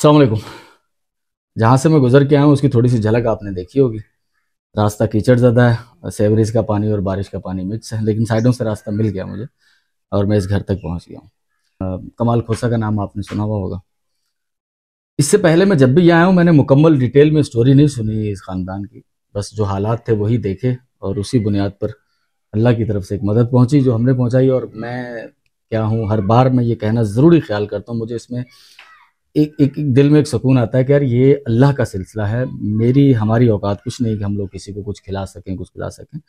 अस्सलाम वालेकुम। जहाँ से मैं गुजर के आया हूँ उसकी थोड़ी सी झलक आपने देखी होगी। रास्ता कीचड़ ज़्यादा है, सेवरेज का पानी और बारिश का पानी मिक्स है, लेकिन साइडों से रास्ता मिल गया मुझे और मैं इस घर तक पहुँच गया हूँ। कमाल खोसा का नाम आपने सुना हुआ होगा। इससे पहले मैं जब भी यहाँ आया हूँ मैंने मुकम्मल डिटेल में स्टोरी नहीं सुनी इस ख़ानदान की, बस जो हालात थे वही देखे और उसी बुनियाद पर अल्लाह की तरफ से एक मदद पहुँची जो हमने पहुँचाई। और मैं क्या हूँ, हर बार मैं ये कहना ज़रूरी ख्याल करता हूँ, मुझे इसमें एक दिल में एक सुकून आता है कि यार ये अल्लाह का सिलसिला है। मेरी हमारी औकात कुछ नहीं कि हम लोग किसी को कुछ खिला सकें, कुछ पिला सकें,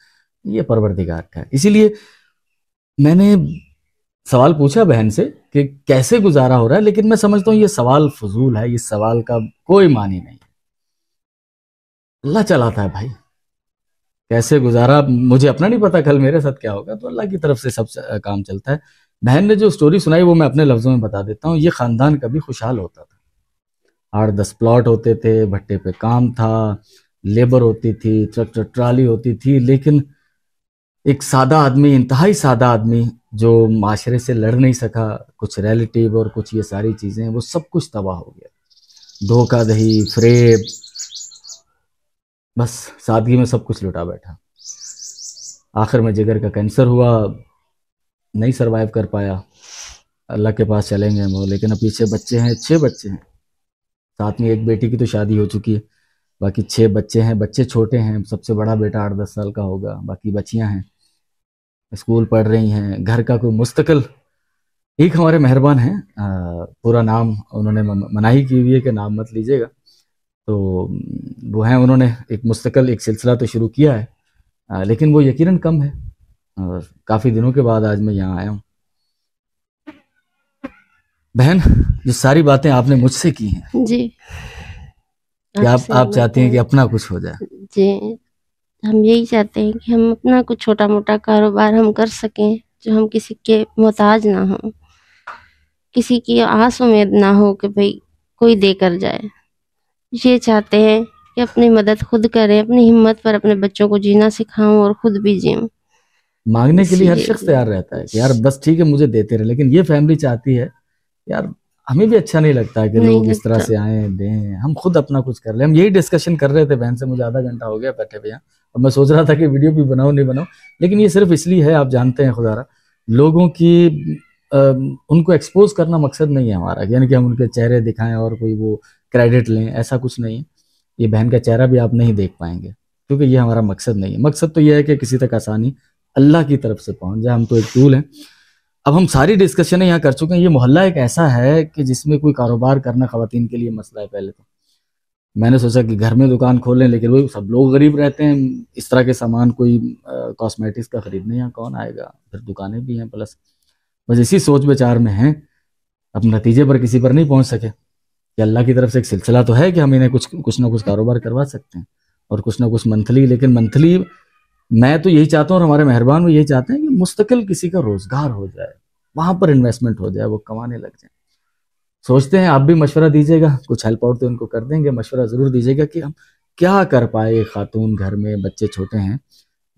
ये परवरदिगार का है। इसीलिए मैंने सवाल पूछा बहन से कि कैसे गुजारा हो रहा है, लेकिन मैं समझता हूँ ये सवाल फजूल है, इस सवाल का कोई मानी नहीं। अल्लाह चलाता है भाई, कैसे गुजारा मुझे अपना नहीं पता, कल मेरे साथ क्या होगा, तो अल्लाह की तरफ से सब काम चलता है। बहन ने जो स्टोरी सुनाई वो मैं अपने लफ्जों में बता देता हूँ। ये खानदान कभी खुशहाल होता था, 8-10 प्लॉट होते थे, भट्टे पे काम था, लेबर होती थी, ट्रैक्टर ट्राली होती थी, लेकिन एक सादा आदमी, इंतहाई सादा आदमी जो माशरे से लड़ नहीं सका, कुछ रिलेटिव और कुछ ये सारी चीज़ें, वो सब कुछ तबाह हो गया। धोखा दही, फ्रेब, बस सादगी में सब कुछ लुटा बैठा। आखिर में जिगर का कैंसर हुआ, नहीं सरवाइव कर पाया। अल्लाह के पास चलेंगे हम, लेकिन अब पीछे बच्चे हैं, 6 बच्चे हैं, साथ में एक बेटी की तो शादी हो चुकी है, बाकी 6 बच्चे हैं। बच्चे छोटे हैं, सबसे बड़ा बेटा 8-10 साल का होगा, बाकी बच्चियां हैं, स्कूल पढ़ रही हैं। घर का कोई मुस्तकिल, एक हमारे मेहरबान हैं, पूरा नाम उन्होंने मनाही की हुई है कि नाम मत लीजिएगा, तो वो हैं, उन्होंने एक मुस्तकिल एक सिलसिला तो शुरू किया है, लेकिन वो यकीनन कम है। और काफ़ी दिनों के बाद आज मैं यहाँ आया हूँ। बहन, जो सारी बातें आपने मुझसे की हैं जी, कि आपसे आप चाहती हैं कि अपना कुछ हो जाए। जी, हम यही चाहते हैं कि हम अपना कुछ छोटा-मोटा कारोबार हम कर सकें, जो हम किसी के मोहताज ना हों, किसी की आस उम्मीद ना हो कि भई कोई देकर जाए। ये चाहते हैं कि अपनी मदद खुद करें, अपनी हिम्मत पर अपने बच्चों को जीना सिखाऊँ और खुद भी जिऊँ। मांगने के लिए हर शख्स तैयार रहता है इसीलिए कि यार बस ठीक है मुझे देते रहे, लेकिन ये फैमिली चाहती है यार, हमें भी अच्छा नहीं लगता है कि नहीं लोग इस तरह लगता। से आए दें, हम खुद अपना कुछ कर लें। हम यही डिस्कशन कर रहे थे बहन से, मुझे आधा घंटा हो गया बैठे हुए यहाँ, और मैं सोच रहा था कि वीडियो भी बनाऊं नहीं बनाऊं, लेकिन ये सिर्फ इसलिए है, आप जानते हैं खुदारा, लोगों की उनको एक्सपोज करना मकसद नहीं है हमारा, यानी कि हम उनके चेहरे दिखाएं और कोई वो क्रेडिट लें, ऐसा कुछ नहीं है। ये बहन का चेहरा भी आप नहीं देख पाएंगे, क्योंकि ये हमारा मकसद नहीं है। मकसद तो ये है कि किसी तक आसानी अल्लाह की तरफ से पहुंच जाए, हम तो एक टूल हैं। अब हम सारी डिस्कशन यहाँ कर चुके हैं। ये मोहल्ला एक ऐसा है कि जिसमें कोई कारोबार करना खवातीन के लिए मसला है। पहले तो मैंने सोचा कि घर में दुकान खोलें, लेकिन वो सब लोग गरीब रहते हैं, इस तरह के सामान कोई कॉस्मेटिक्स का खरीदने यहाँ कौन आएगा, फिर दुकानें भी हैं प्लस, बस इसी सोच विचार में हैं। अब नतीजे पर किसी पर नहीं पहुंच सके कि अल्लाह की तरफ से एक सिलसिला तो है कि हम इन्हें कुछ कुछ ना कुछ कारोबार करवा सकते हैं, और कुछ ना कुछ मंथली, लेकिन मंथली मैं तो यही चाहता हूँ और हमारे मेहरबान भी यही चाहते हैं कि मुस्तकिल किसी का रोजगार हो जाए, वहां पर इन्वेस्टमेंट हो जाए, वो कमाने लग जाए। सोचते हैं, आप भी मशवरा दीजिएगा, कुछ हेल्प आउट तो उनको कर देंगे, मशवरा जरूर दीजिएगा कि हम क्या कर पाए। खातून घर में, बच्चे छोटे हैं,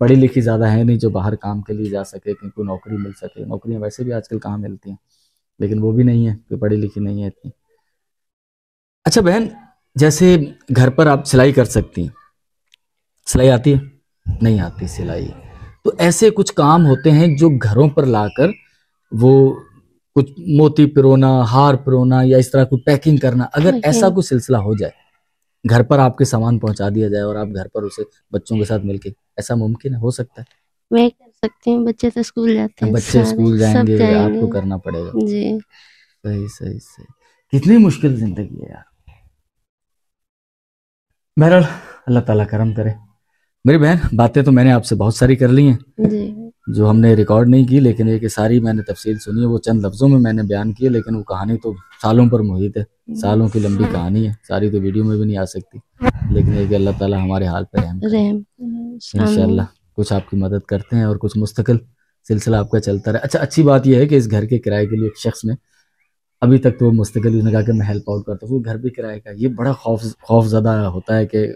पढ़ी लिखी ज़्यादा है नहीं जो बाहर काम के लिए जा सके, कि कोई नौकरी मिल सके। नौकरियां वैसे भी आजकल कहाँ मिलती हैं, लेकिन वो भी नहीं है कि पढ़ी लिखी नहीं है इतनी। अच्छा बहन, जैसे घर पर आप सिलाई कर सकती हैं, सिलाई आती है? नहीं आती सिलाई, तो ऐसे कुछ काम होते हैं जो घरों पर लाकर वो कुछ मोती पिरोना, हार पिरोना, या इस तरह की पैकिंग करना, अगर ऐसा लेकिन कुछ सिलसिला हो जाए, घर पर आपके सामान पहुंचा दिया जाए और आप घर पर उसे बच्चों के साथ मिलके, ऐसा मुमकिन है, हो सकता है? मैं कर सकती हूँ, बच्चे तो स्कूल जाते अब हैं, बच्चे सारे स्कूल सब जाएंगे, आपको जाएँगे। करना पड़ेगा। जी, सही सही सही, कितनी मुश्किल जिंदगी है यार। बहरहाल अल्लाह ताला करम करे। मेरी बहन, बातें तो मैंने आपसे बहुत सारी कर ली हैं जी, जो हमने रिकॉर्ड नहीं की, लेकिन ये कि सारी मैंने तफसील सुनी है, वो चंद लफ्ज़ों में मैंने बयान की है, लेकिन वो कहानी तो सालों पर मुहित है, सालों की लंबी कहानी है, सारी तो वीडियो में भी नहीं आ सकती, लेकिन ये कि अल्लाह ताला हमारे हाल पर रहम करे। रहम इंशाल्लाह आमीन। कुछ आपकी मदद करते हैं और कुछ मुस्तकिल सिलसिला आपका चलता रहे। अच्छा, अच्छी बात यह है कि इस घर के किराए के लिए एक शख्स ने, अभी तक तो मुस्तकिल उसने कहा कि मैं हेल्प आउट करता हूँ, वो घर भी किराए का। ये बड़ा खौफजदा होता है कि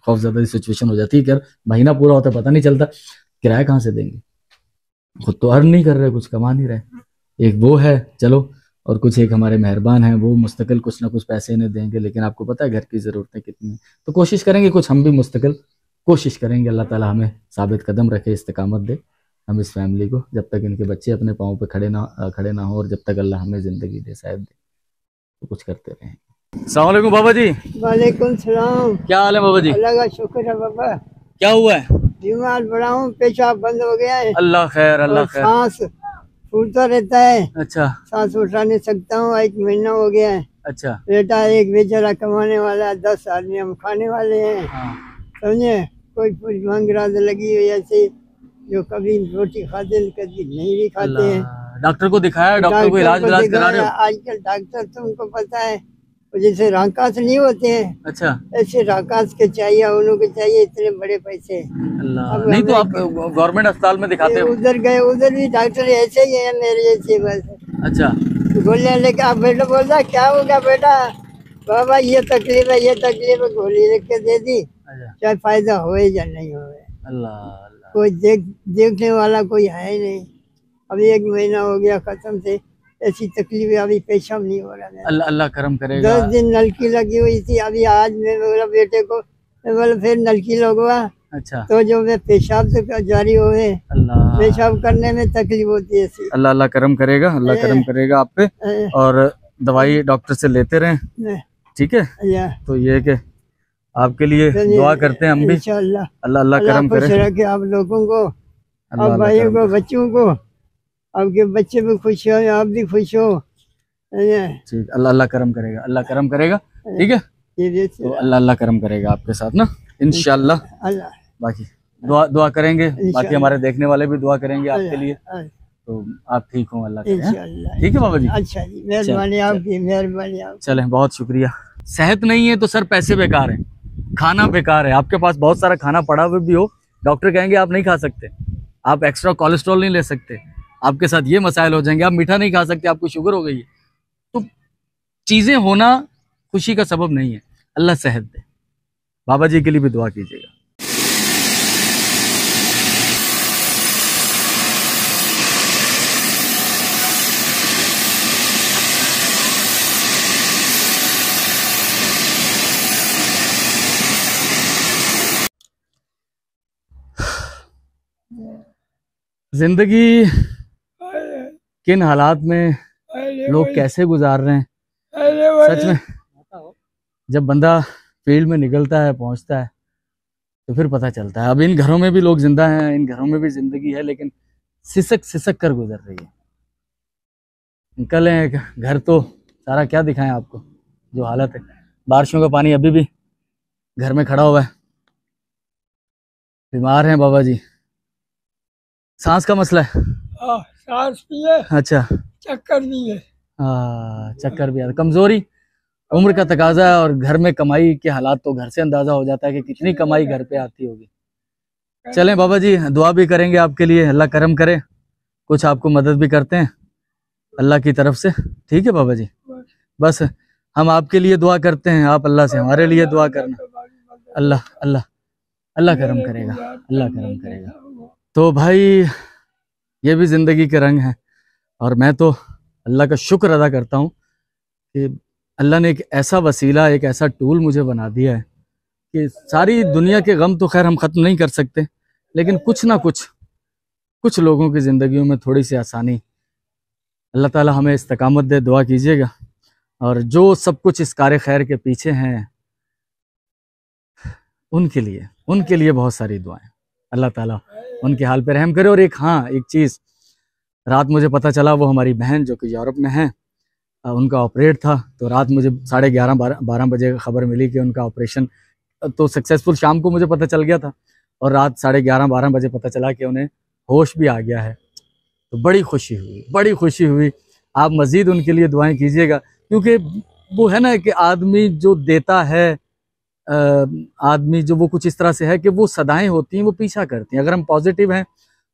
खौफजदा सिचुएशन हो जाती है कि यार महीना पूरा होता है, पता नहीं चलता किराया कहाँ से देंगे, खुद तो अर्न नहीं कर रहे, कुछ कमा नहीं रहे। एक वो है, चलो, और कुछ एक हमारे मेहरबान हैं, वो मुस्तकिल कुछ ना कुछ पैसे इन्हें देंगे, लेकिन आपको पता है घर की ज़रूरतें कितनी हैं। तो कोशिश करेंगे कुछ हम भी मुस्तकिल कोशिश करेंगे, अल्लाह ताला हमें साबित कदम रखे, इस्तिकामत दे हम इस फैमिली को, जब तक इनके बच्चे अपने पाँव पे खड़े ना हो, और जब तक अल्लाह हमें ज़िंदगी दे शायद दे, तो कुछ करते रहेंगे। अस्सलाम वालेकुम बाबा जी। वालेकुम सलाम। क्या हाल है बाबा जी? अल्लाह का शुक्र है बाबा। क्या हुआ है? बीमार पड़ा हूँ, पेशाब बंद हो गया है अल्लाह खैर, अल्लाह और खैर। सांस फूलता रहता है। अच्छा सांस उठा नहीं सकता हूँ, 1 महीना हो गया है। अच्छा। बेटा एक बेचारा कमाने वाला, 10 आदमी हम खाने वाले हैं। हाँ। समझे, कोई कुछ मांग रहा तो लगी हुई ऐसे, जो कभी रोटी खाते कभी नहीं भी खाते हैं। डॉक्टर को दिखाया? डॉक्टर को इलाज करा रहे हो? आजकल डॉक्टर तुमको पता है जैसे राकास नहीं होते हैं, अच्छा। ऐसे राकास के चाहिए, उनको चाहिए इतने बड़े पैसे। अल्लाह, नहीं तो आप गवर्नमेंट अस्पताल में दिखाते हो? उधर गए, उधर भी डॉक्टर ऐसे ही है मेरे जैसे बस। अच्छा। गोलियां लेके आप बेटा बोलता क्या हो गया बेटा, बाबा ये तकलीफ है, ये तकलीफ है, गोली लिख के दे दी। अच्छा। चाहे फायदा होए या नहीं होए, अल्लाह कोई देखने वाला कोई है ही नहीं। अभी 1 महीना हो गया खत्म से, ऐसी तकलीफ है, अभी पेशाब नहीं हो रहा है। अल्लाह अल्लाह करम करेगा। 10 दिन नलकी लगी हुई थी, अभी आज मैं बोला बेटे को, मैं बोला फिर नलकी लगवा। अच्छा। तो जो मैं पेशाब से जारी हुए, अल्लाह, पेशाब करने में तकलीफ होती है। अल्लाह अल्लाह करम करेगा, अल्लाह करम करेगा आप पे, और दवाई डॉक्टर से लेते रहें, ठीक है? तो ये कि आपके लिए दुआ करते हैं हम भी, इंशाअल्लाह। अल्लाह अल्लाह करम करे, खुश रखे आप लोगों को, आप भाइयों को, बच्चों को, आपके बच्चे भी खुश हो, आप भी खुश हो। ठीक, अल्लाह अल्लाह करम करेगा, अल्लाह करम करेगा, ठीक है? तो अल्लाह अल्लाह करम करेगा आपके साथ ना, इंशाअल्लाह। बाकी दुआ करेंगे, बाकी हमारे देखने वाले भी दुआ करेंगे आपके लिए, तो आप ठीक हो, अल्लाह करे। ठीक है बाबा जी? अच्छा जी, मेहरबानी आपकी, मेहरबानी आपकी। चलें, बहुत शुक्रिया। सेहत नहीं है तो सर पैसे बेकार हैं, खाना बेकार है। आपके पास बहुत सारा खाना पड़ा हुआ भी हो, डॉक्टर कहेंगे आप नहीं खा सकते, आप एक्स्ट्रा कोलेस्ट्रॉल नहीं ले सकते, आपके साथ ये मसाइल हो जाएंगे, आप मीठा नहीं खा सकते, आपको शुगर हो गई है, तो चीजें होना खुशी का सबब नहीं है। अल्लाह सेहत दे। बाबा जी के लिए भी दुआ कीजिएगा। जिंदगी किन हालात में लोग कैसे गुजार रहे हैं, सच में जब बंदा फील्ड में निकलता है, पहुंचता है, तो फिर पता चलता है। अब इन घरों में भी लोग जिंदा हैं, इन घरों में भी जिंदगी है, लेकिन सिसक सिसक कर गुजर रही है। निकले घर तो सारा क्या दिखाएं आपको, जो हालत है। बारिशों का पानी अभी भी घर में खड़ा हुआ है, बीमार हैं बाबा जी, सांस का मसला है। सांस भी है, अच्छा, चक्कर भी है। चक्कर भी आता, कमजोरी, उम्र का तकाजा है, और घर में कमाई के हालात तो घर से अंदाजा हो जाता है कि कितनी कमाई घर पे आती होगी। चलें बाबा जी, दुआ भी करेंगे आपके लिए, अल्लाह करम करे, कुछ आपको मदद भी करते हैं अल्लाह की तरफ से, ठीक है बाबा जी? बस हम आपके लिए दुआ करते हैं, आप अल्लाह से हमारे लिए दुआ करना, अल्लाह अल्लाह अल्लाह करम करेगा, अल्लाह करम करेगा। तो भाई ये भी ज़िंदगी के रंग हैं, और मैं तो अल्लाह का शुक्र अदा करता हूँ कि अल्लाह ने एक ऐसा वसीला, एक ऐसा टूल मुझे बना दिया है कि सारी दुनिया के गम तो खैर हम ख़त्म नहीं कर सकते, लेकिन कुछ ना कुछ लोगों की ज़िंदगियों में थोड़ी सी आसानी अल्लाह ताला हमें इस्तकामत दे। दुआ कीजिएगा, और जो सब कुछ इस कार्य खैर के पीछे हैं उनके लिए बहुत सारी दुआएं, अल्लाह ताला उनके हाल पे रहम करे। और एक चीज़ रात मुझे पता चला, वो हमारी बहन जो कि यूरोप में है, उनका ऑपरेट था, तो रात मुझे 11:30-12 बजे खबर मिली कि उनका ऑपरेशन तो सक्सेसफुल शाम को मुझे पता चल गया था, और रात 11:30-12 बजे पता चला कि उन्हें होश भी आ गया है। तो बड़ी खुशी हुई। आप मज़ीद उनके लिए दुआएं कीजिएगा, क्योंकि वो है ना कि आदमी जो देता है, आदमी जो वो कुछ इस तरह से है कि वो सदाएं होती हैं, वो पीछा करती हैं। अगर हम पॉजिटिव हैं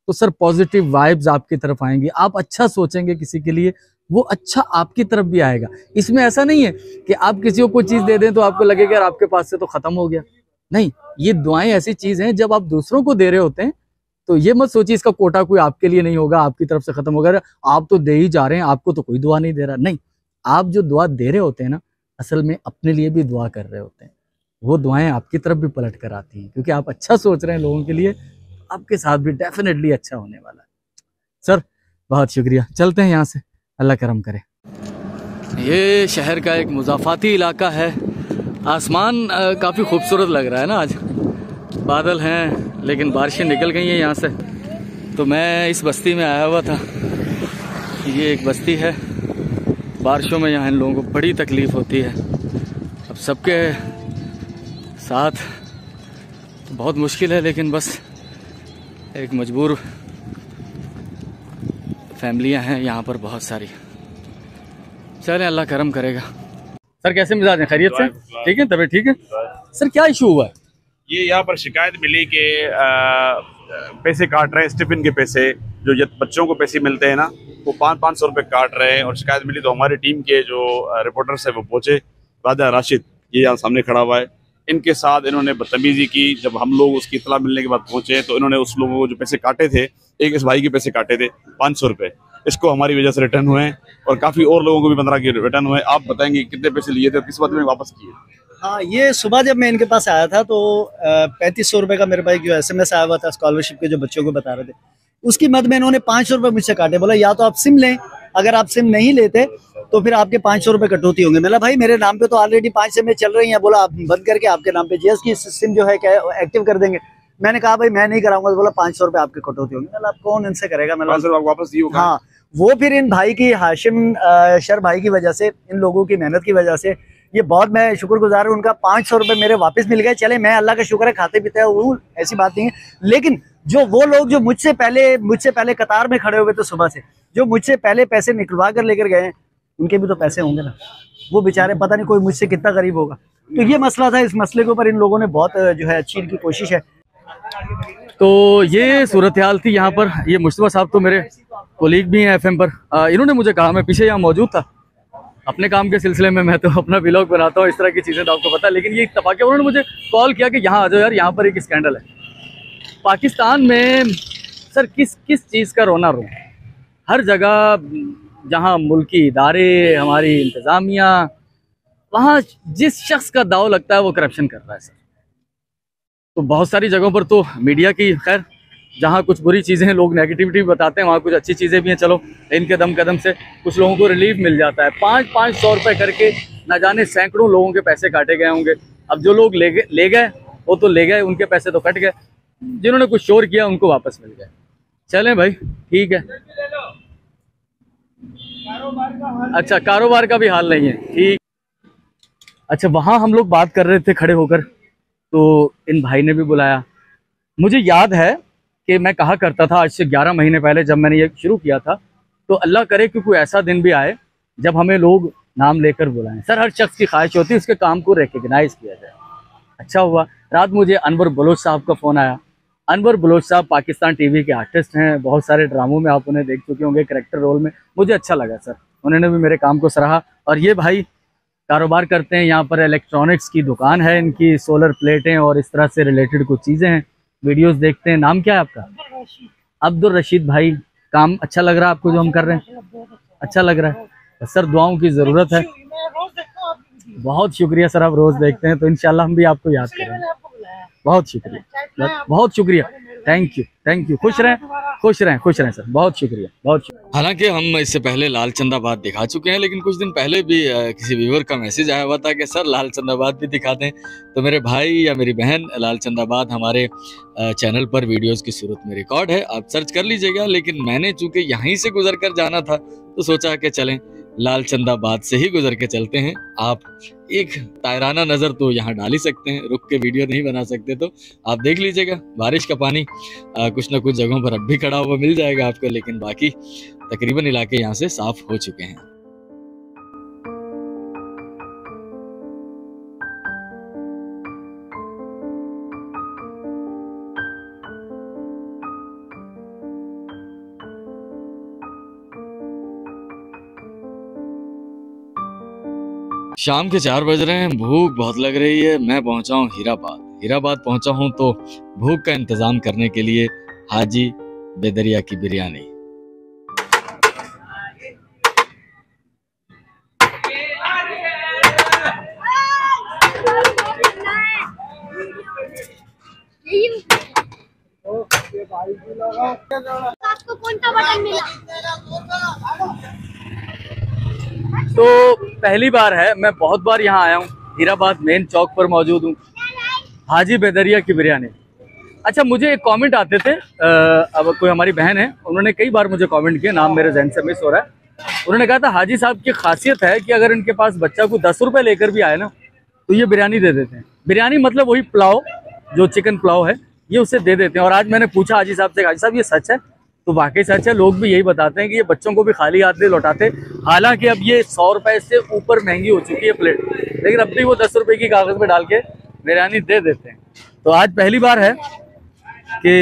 तो सर पॉजिटिव वाइब्स आपकी तरफ आएंगी, आप अच्छा सोचेंगे किसी के लिए, वो अच्छा आपकी तरफ भी आएगा। इसमें ऐसा नहीं है कि आप किसी को कोई चीज़ दे दें तो आपको लगेगा यार आपके पास से तो ख़त्म हो गया, नहीं, ये दुआएं ऐसी चीज़ हैं, जब आप दूसरों को दे रहे होते हैं तो ये मत सोचिए इसका कोटा कोई आपके लिए नहीं होगा, आपकी तरफ से खत्म होगा, आप तो दे ही जा रहे हैं, आपको तो कोई दुआ नहीं दे रहा। नहीं, आप जो दुआ दे रहे होते हैं ना, असल में अपने लिए भी दुआ कर रहे होते हैं। वो दुआएं आपकी तरफ भी पलट कर आती हैं, क्योंकि आप अच्छा सोच रहे हैं लोगों के लिए, आपके साथ भी डेफिनेटली अच्छा होने वाला है। सर बहुत शुक्रिया, चलते हैं यहाँ से, अल्लाह करम करे। ये शहर का एक मुज़ाफ़ाती इलाका है। आसमान काफ़ी खूबसूरत लग रहा है ना, आज बादल हैं लेकिन बारिशें निकल गई हैं यहाँ से। तो मैं इस बस्ती में आया हुआ था, ये एक बस्ती है, बारिशों में यहाँ इन लोगों को बड़ी तकलीफ़ होती है। अब सबके साथ बहुत मुश्किल है, लेकिन बस एक मजबूर फैमिलियाँ हैं यहाँ पर बहुत सारी। चलें, अल्लाह करम करेगा। सर कैसे मिजाज हैं, खैरियत से? ठीक है, तबीयत ठीक है? सर क्या इशू हुआ है? ये यहाँ पर शिकायत मिली कि पैसे काट रहे हैं, स्टिफिन के पैसे जो बच्चों को पैसे मिलते हैं ना, वो 500 रुपये काट रहे हैं। और शिकायत मिली तो हमारी टीम के जो रिपोर्टर्स है वो पहुँचे। राजा राशिद ये यहाँ सामने खड़ा हुआ है, इनके साथ इन्होंने बदतमीजी की। जब हम लोग उसकी इतला मिलने के बाद पहुँचे तो इन्होंने उस लोगों को जो पैसे काटे थे, एक इस भाई के पैसे काटे थे 500 रुपये, इसको हमारी वजह से रिटर्न हुए हैं, और काफ़ी और लोगों को भी 15 के रिटर्न हुए। आप बताएंगे कितने पैसे लिए थे और किस बात में वापस किए? हाँ, ये सुबह जब मैं इनके पास आया था तो 3500 रुपये का मेरे पास जो SMS आया हुआ था स्कॉलरशिप के, जो बच्चों को बता रहे थे, उसकी मद में इन्होंने 500 रुपये मुझसे काटे। बोला या तो आप सिम लें, अगर आप सिम नहीं लेते तो फिर आपके 500 रुपये कटौती होंगे। मतलब भाई मेरे नाम पे तो ऑलरेडी 5 सिमें चल रही हैं। बोला आप बंद करके आपके नाम पे जीएस की सिम जो है क्या एक्टिव कर देंगे। मैंने कहा भाई मैं नहीं कराऊंगा। तो बोला 500 रुपये आपके कटौती होंगे। मतलब कौन इनसे करेगा? मतलब वापस दिए? हाँ, वो फिर इन भाई की, हाशिम शर भाई की वजह से, इन लोगों की मेहनत की वजह से ये बहुत मैं शुक्रगुजार हूँ। उनका 500 रुपये मेरे वापस मिल गए। चले, मैं अल्लाह का शुक्र है, खाते पीते हैं वो, ऐसी बात नहीं है। लेकिन जो वो लोग जो मुझसे पहले कतार में खड़े हुए थे सुबह से, जो मुझसे पहले पैसे निकलवा कर लेकर गए हैं, उनके भी तो पैसे होंगे ना। वो बेचारे, पता नहीं कोई मुझसे कितना गरीब होगा। तो ये मसला था, इस मसले के ऊपर इन लोगों ने बहुत जो है अच्छी इनकी कोशिश है। तो ये सूरत हाल थी यहाँ पर। ये मुस्तफा साहब तो मेरे कोलीग भी हैं FM पर। इन्होंने मुझे कहा, मैं पीछे यहाँ मौजूद था अपने काम के सिलसिले में, मैं तो अपना व्लॉग बनाता हूँ, इस तरह की चीज़ें तो आपको पता है। लेकिन ये इत्तेफाक है, उन्होंने मुझे कॉल किया कि यहाँ आ जाओ यार, यहाँ पर एक स्कैंडल है पाकिस्तान में। सर किस चीज़ का रोना रो, हर जगह जहाँ मुल्की इदारे, हमारी इंतज़ामिया, वहाँ जिस शख्स का दाव लगता है वो करप्शन कर रहा है सर। तो बहुत सारी जगहों पर तो मीडिया की, खैर जहाँ कुछ बुरी चीज़ें हैं लोग नेगेटिविटी बताते हैं, वहाँ कुछ अच्छी चीज़ें भी हैं। चलो इनके दम कदम से कुछ लोगों को रिलीफ मिल जाता है। 500 रुपये करके ना जाने सैकड़ों लोगों के पैसे काटे गए होंगे। अब जो लोग ले गए वो तो ले गए, उनके पैसे तो कट गए। जिन्होंने कुछ शोर किया उनको वापस मिल गए। चलें भाई, ठीक है। अच्छा, कारोबार का भी हाल नहीं है, ठीक। अच्छा, वहाँ हम लोग बात कर रहे थे खड़े होकर, तो इन भाई ने भी बुलाया। मुझे याद है कि मैं कहा करता था आज से 11 महीने पहले जब मैंने ये शुरू किया था, तो अल्लाह करे कि कोई ऐसा दिन भी आए जब हमें लोग नाम लेकर बुलाएं। सर हर शख्स की ख्वाहिश होती है उसके काम को रिकग्नाइज किया जाए। अच्छा हुआ, रात मुझे अनवर बलोच साहब का फ़ोन आया। अनवर बलोच साहब पाकिस्तान TV के आर्टिस्ट हैं, बहुत सारे ड्रामों में आप उन्हें देख चुके होंगे कैरेक्टर रोल में। मुझे अच्छा लगा सर, उन्होंने भी मेरे काम को सराहा। और ये भाई कारोबार करते हैं, यहाँ पर इलेक्ट्रॉनिक्स की दुकान है इनकी, सोलर प्लेटें और इस तरह से रिलेटेड कुछ चीज़ें हैं। वीडियोस देखते हैं। नाम क्या है आपका? अब्दुल रशीद भाई। काम अच्छा लग रहा है आपको जो हम कर रहे हैं? अच्छा लग रहा है तो सर दुआओं की ज़रूरत है। बहुत शुक्रिया सर, आप रोज़ देखते हैं तो इंशाल्लाह हम भी आपको याद करेंगे। बहुत शुक्रिया, बहुत शुक्रिया, थैंक यू। खुश रहें सर, बहुत शुक्रिया, बहुत शुक्रिया। हालांकि हम इससे पहले लाल चंदाबाद दिखा चुके हैं, लेकिन कुछ दिन पहले भी किसी व्यूअर का मैसेज आया हुआ था कि सर लाल चंदाबाद भी दिखा दें। तो मेरे भाई या मेरी बहन, लाल चंदाबाद हमारे चैनल पर वीडियोस की सूरत में रिकॉर्ड है, आप सर्च कर लीजिएगा। लेकिन मैंने चूंकि यहीं से गुजर कर जाना था तो सोचा कि चलें लाल चंदाबाद से ही गुजर के चलते हैं। आप एक तायराना नज़र तो यहाँ डाल ही सकते हैं, रुक के वीडियो नहीं बना सकते तो आप देख लीजिएगा। बारिश का पानी कुछ ना कुछ जगहों पर अब भी खड़ा हुआ मिल जाएगा आपको, लेकिन बाकी तकरीबन इलाके यहाँ से साफ हो चुके हैं। शाम के 4 बज रहे हैं, भूख बहुत लग रही है। मैं पहुंचा हूं हीराबाद पहुंचा हूं तो भूख का इंतज़ाम करने के लिए हाजी बेदरिया की बिरयानी। आपको कौन सा बटन मिला? तो पहली बार है, मैं बहुत बार यहाँ आया हूँ, हीराबाद मेन चौक पर मौजूद हूँ। हाजी बेदरिया की बिरयानी। अच्छा, मुझे एक कमेंट आते थे, अब कोई हमारी बहन है, उन्होंने कई बार मुझे कमेंट किया, नाम मेरे जहन से मिस हो रहा है। उन्होंने कहा था हाजी साहब की खासियत है कि अगर इनके पास बच्चा को 10 रुपये लेकर भी आए ना तो ये बिरयानी दे देते हैं। बिरयानी मतलब वही पुलाव, जो चिकन पुलाव है, ये उसे दे देते हैं। और आज मैंने पूछा हाजी साहब से, हाजी साहब ये सच है? तो वाकई सच है। लोग भी यही बताते हैं कि ये बच्चों को भी खाली हाथ नहीं लौटाते। हालांकि अब ये 100 रुपए से ऊपर महंगी हो चुकी है प्लेट, लेकिन अब भी वो 10 रुपए की कागज में डाल के बिरयानी दे देते हैं। तो आज पहली बार है कि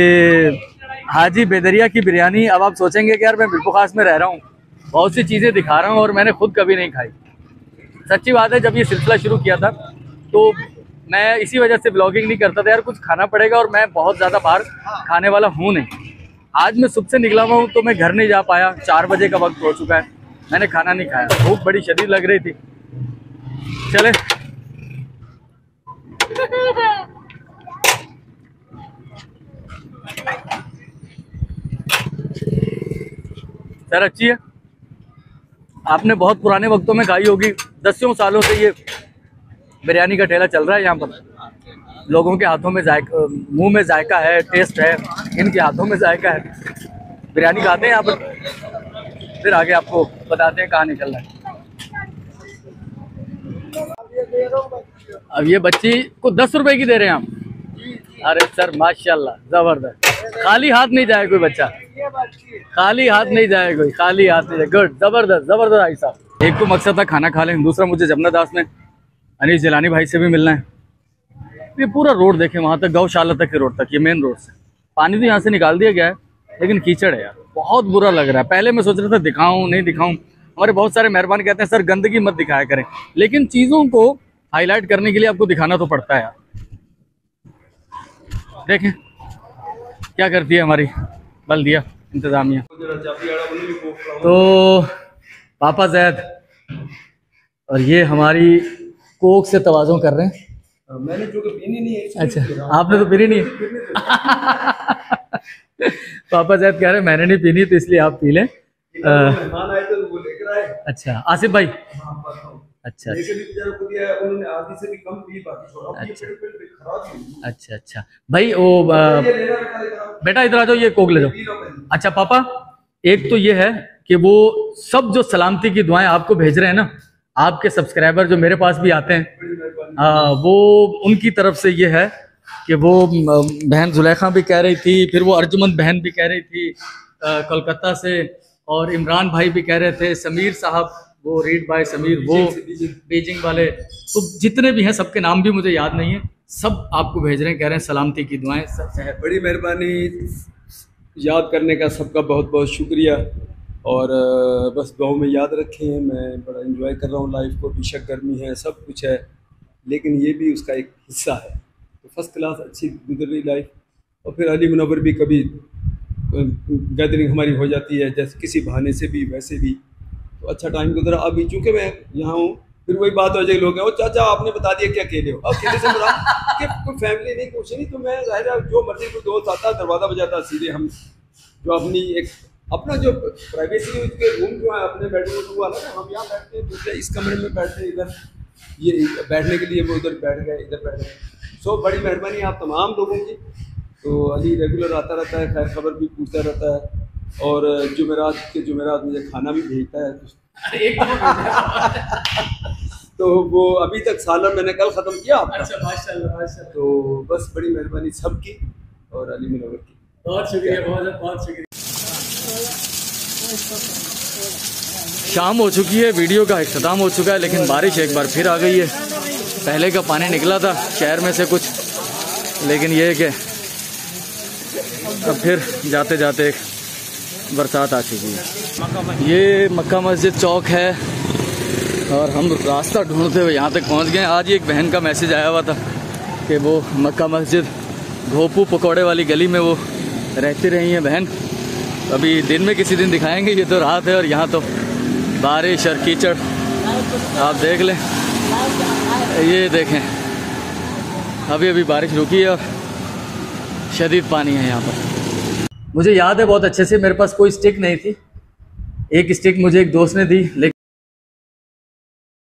हाजी बेदरिया की बिरयानी। अब आप सोचेंगे कि यार मैं बिल्कुखास में रह रहा हूँ, बहुत सी चीज़ें दिखा रहा हूँ और मैंने खुद कभी नहीं खाई। सच्ची बात है, जब ये सिलसिला शुरू किया था तो मैं इसी वजह से ब्लॉगिंग नहीं करता था, यार कुछ खाना पड़ेगा, और मैं बहुत ज़्यादा बाहर खाने वाला हूँ नहीं। आज मैं सुबह से निकला हुआ हूँ तो मैं घर नहीं जा पाया, 4 बजे का वक्त हो चुका है, मैंने खाना नहीं खाया, भूख बड़ी शदीद लग रही थी। चले सर, अच्छी है, आपने बहुत पुराने वक्तों में खाई होगी। 10 सालों से ये बिरयानी का ठेला चल रहा है यहाँ पर। लोगों के हाथों में जायका, मुंह में जायका है, टेस्ट है, इनके हाथों में जायका है। बिरयानी खाते हैं यहाँ पर, फिर आगे आपको बताते हैं कहाँ निकल रहा है। अब ये बच्ची को 10 रुपए की दे रहे हैं हम। अरे सर माशाल्लाह, जबरदस्त। खाली हाथ नहीं जाए कोई बच्चा, खाली हाथ नहीं जाए कोई, खाली हाथ नहीं जाए। गुड, जबरदस्त जबरदस्त भाई साहब। एक तो मकसद था खाना खा लें, दूसरा मुझे जमुना दास में अनीस जिलानी भाई से भी मिलना है। ये पूरा रोड देखें, वहाँ तक गौशाला तक के रोड तक, ये मेन रोड से। पानी तो यहाँ से निकाल दिया गया है, लेकिन कीचड़ है यार, बहुत बुरा लग रहा है। पहले मैं सोच रहा था दिखाऊं नहीं दिखाऊं, हमारे बहुत सारे मेहरबान कहते हैं सर गंदगी मत दिखाया करें, लेकिन चीज़ों को हाईलाइट करने के लिए आपको दिखाना तो पड़ता है यार। देखें क्या करती है हमारी बल्दिया इंतजामिया। तो पापा जैद और ये हमारी कोक से तवाज़ुन कर रहे हैं। मैंने जो कि पीनी नहीं है। अच्छा, आपने तो पीनी नहीं है। पापा जैद कह रहे हैं मैंने नहीं पीनी, तो इसलिए आप पी लें। मेहमान आए थे वो लेकर आए। अच्छा, आसिफ भाई। अच्छा उन्होंने आधी से भी कम पी, बाकी अच्छा अच्छा भाई, वो बेटा इधर आ जाओ, ये कोक ले जाओ। अच्छा पापा, एक तो ये है कि वो सब जो सलामती की दुआएं आपको भेज रहे हैं ना, आपके सब्सक्राइबर जो मेरे पास भी आते हैं, वो उनकी तरफ से ये है कि वो बहन जुलेखा भी कह रही थी, फिर वो अर्जुमंद बहन भी कह रही थी कोलकाता से, और इमरान भाई भी कह रहे थे, समीर साहब, वो रीड बाय समीर, वो बीजिंग वाले, तो जितने भी हैं सबके नाम भी मुझे याद नहीं है, सब आपको भेज रहे हैं, कह रहे हैं सलामती की दुआएं, सब बड़ी मेहरबानी, याद करने का सबका बहुत बहुत शुक्रिया। और बस दुआओं में याद रखें। मैं बड़ा एंजॉय कर रहा हूँ लाइफ को, बेशक गर्मी है, सब कुछ है, लेकिन ये भी उसका एक हिस्सा है। तो फर्स्ट क्लास अच्छी गुजर रही लाइफ। और फिर अली मुनव्वर भी कभी गैदरिंग हमारी हो जाती है, जैसे किसी बहाने से भी वैसे भी, तो अच्छा टाइम गुजरा। अभी चूँकि मैं यहाँ हूँ, फिर वही बात हो जाएगी, लोग हैं वो चाचा आपने बता दिया क्या अकेले हो, अब अकेले से बता कि कोई फैमिली नहीं, कुछ नहीं, तो मैं ज़ाहिर है जो मर्जी कोई दोस्त आता दरवाज़ा बजाता, सीधे हम जो अपनी एक अपना जो प्राइवेसी है, उसके रूम जो है अपने बेडरूम में वाला ना, हम यहाँ बैठते हैं, दूसरे इस कमरे में बैठते हैं, इधर ये बैठने के लिए वो उधर बैठ गए, इधर बैठ गए। सो बड़ी मेहरबानी आप तमाम लोगों की। तो अली रेगुलर आता रहता है, खैर खबर भी पूछता रहता है, और जुमेरात मुझे खाना भी भेजता है। तो वो अभी तक सालन मैंने कल ख़त्म किया आपका। अच्छा, माशाल्लाह माशाल्लाह। तो बस बड़ी मेहरबानी सबकी और अली मुनव्वर की। बहुत शुक्रिया, बहुत शुक्रिया। शाम हो चुकी है, वीडियो का इख्तिताम हो चुका है, लेकिन बारिश एक बार फिर आ गई है। पहले का पानी निकला था शहर में से कुछ, लेकिन ये है कि अब फिर जाते जाते एक बरसात आ चुकी है। ये मक्का मस्जिद चौक है और हम रास्ता ढूंढते हुए यहाँ तक पहुँच गए। आज एक बहन का मैसेज आया हुआ था कि वो मक्का मस्जिद घोपू पकौड़े वाली गली में वो रहती रही हैं बहन। अभी दिन में किसी दिन दिखाएंगे, ये तो रात है और यहाँ तो बारिश और कीचड़ आप देख लें। ये देखें अभी अभी बारिश रुकी है और शदीद पानी है यहाँ पर। मुझे याद है बहुत अच्छे से, मेरे पास कोई स्टिक नहीं थी, एक स्टिक मुझे एक दोस्त ने दी, लेकिन